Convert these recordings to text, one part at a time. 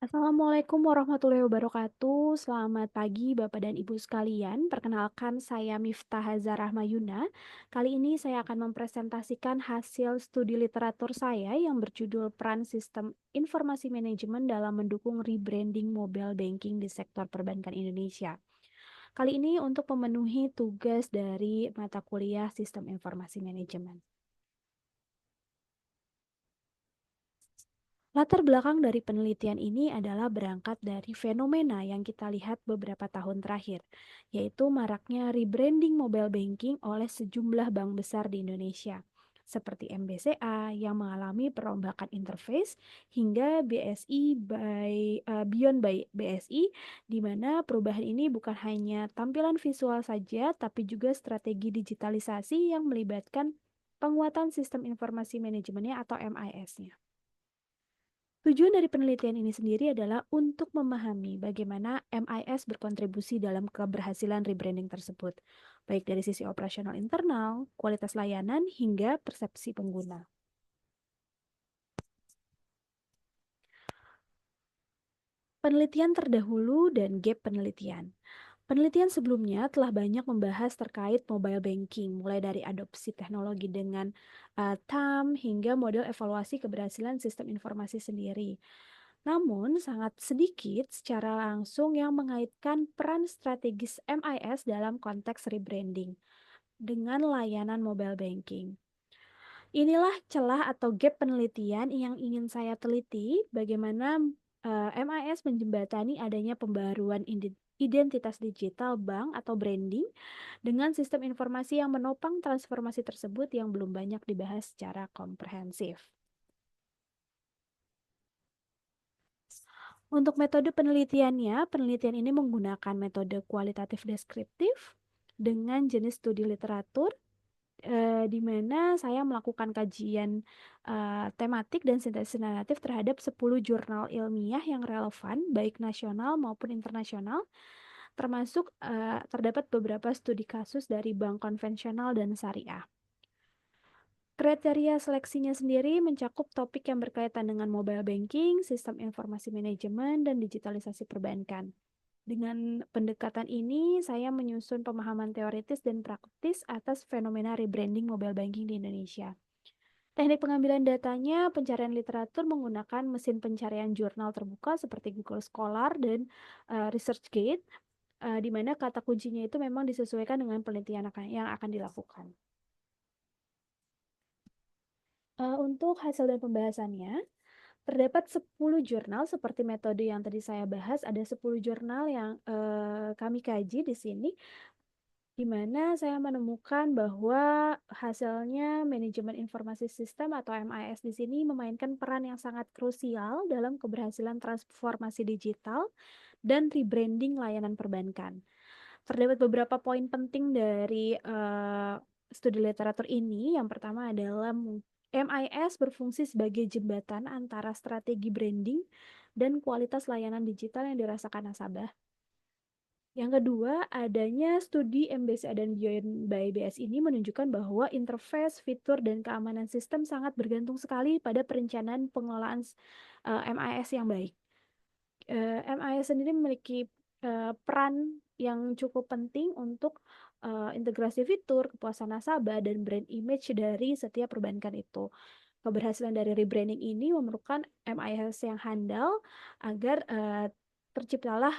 Assalamualaikum warahmatullahi wabarakatuh. Selamat pagi Bapak dan Ibu sekalian. Perkenalkan saya Miftah Hazarah Mayuna. Kali ini saya akan mempresentasikan hasil studi literatur saya yang berjudul Peran Sistem Informasi Manajemen dalam Mendukung Rebranding Mobile Banking di Sektor Perbankan Indonesia. Kali ini untuk memenuhi tugas dari mata kuliah Sistem Informasi Manajemen. Latar belakang dari penelitian ini adalah berangkat dari fenomena yang kita lihat beberapa tahun terakhir, yaitu maraknya rebranding mobile banking oleh sejumlah bank besar di Indonesia, seperti MBCA yang mengalami perombakan interface hingga Beyond by BSI, di mana perubahan ini bukan hanya tampilan visual saja, tapi juga strategi digitalisasi yang melibatkan penguatan sistem informasi manajemennya atau MIS-nya. Tujuan dari penelitian ini sendiri adalah untuk memahami bagaimana MIS berkontribusi dalam keberhasilan rebranding tersebut, baik dari sisi operasional internal, kualitas layanan, hingga persepsi pengguna. Penelitian terdahulu dan gap penelitian. Penelitian sebelumnya telah banyak membahas terkait mobile banking, mulai dari adopsi teknologi dengan TAM hingga model evaluasi keberhasilan sistem informasi sendiri. Namun, sangat sedikit secara langsung yang mengaitkan peran strategis MIS dalam konteks rebranding dengan layanan mobile banking. Inilah celah atau gap penelitian yang ingin saya teliti, bagaimana MIS menjembatani adanya pembaruan identitas digital bank atau branding dengan sistem informasi yang menopang transformasi tersebut yang belum banyak dibahas secara komprehensif. Untuk metode penelitiannya, penelitian ini menggunakan metode kualitatif deskriptif dengan jenis studi literatur, di mana saya melakukan kajian tematik dan sintesis naratif terhadap 10 jurnal ilmiah yang relevan, baik nasional maupun internasional, termasuk terdapat beberapa studi kasus dari bank konvensional dan syariah. Kriteria seleksinya sendiri mencakup topik yang berkaitan dengan mobile banking, sistem informasi manajemen, dan digitalisasi perbankan. Dengan pendekatan ini, saya menyusun pemahaman teoritis dan praktis atas fenomena rebranding mobile banking di Indonesia. Teknik pengambilan datanya, pencarian literatur menggunakan mesin pencarian jurnal terbuka seperti Google Scholar dan ResearchGate, di mana kata kuncinya itu memang disesuaikan dengan penelitian yang akan dilakukan. Untuk hasil dan pembahasannya, terdapat 10 jurnal seperti metode yang tadi saya bahas, ada 10 jurnal yang kami kaji di sini, di mana saya menemukan bahwa hasilnya manajemen informasi sistem atau MIS di sini memainkan peran yang sangat krusial dalam keberhasilan transformasi digital dan rebranding layanan perbankan. Terdapat beberapa poin penting dari studi literatur ini. Yang pertama adalah MIS berfungsi sebagai jembatan antara strategi branding dan kualitas layanan digital yang dirasakan nasabah. Yang kedua, adanya studi MBCA dan Beyond by BS ini menunjukkan bahwa interface, fitur, dan keamanan sistem sangat bergantung sekali pada perencanaan pengelolaan MIS yang baik. MIS sendiri memiliki peran yang cukup penting untuk integrasi fitur, kepuasan nasabah, dan brand image dari setiap perbankan itu. Keberhasilan dari rebranding ini memerlukan MIS yang handal agar terciptalah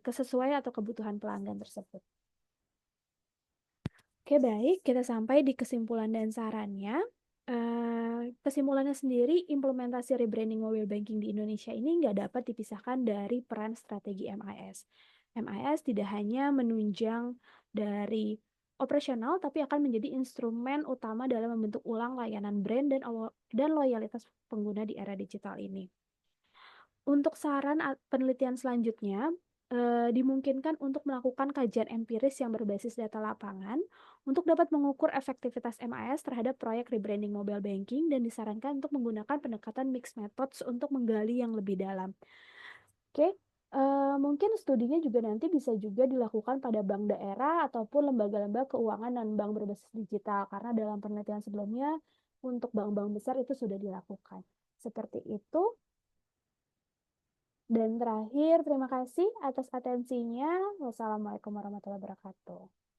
kesesuaian atau kebutuhan pelanggan tersebut. Oke, baik, kita sampai di kesimpulan dan sarannya. Kesimpulannya sendiri, implementasi rebranding mobile banking di Indonesia ini nggak dapat dipisahkan dari peran strategi MIS. MIS tidak hanya menunjang dari operasional, tapi akan menjadi instrumen utama dalam membentuk ulang layanan brand dan loyalitas pengguna di era digital ini. Untuk saran penelitian selanjutnya, dimungkinkan untuk melakukan kajian empiris yang berbasis data lapangan untuk dapat mengukur efektivitas MIS terhadap proyek rebranding mobile banking dan disarankan untuk menggunakan pendekatan mixed methods untuk menggali yang lebih dalam. Oke, mungkin studinya juga nanti bisa juga dilakukan pada bank daerah ataupun lembaga-lembaga keuangan dan bank berbasis digital, karena dalam penelitian sebelumnya untuk bank-bank besar itu sudah dilakukan. Seperti itu. Dan terakhir, terima kasih atas atensinya. Wassalamualaikum warahmatullahi wabarakatuh.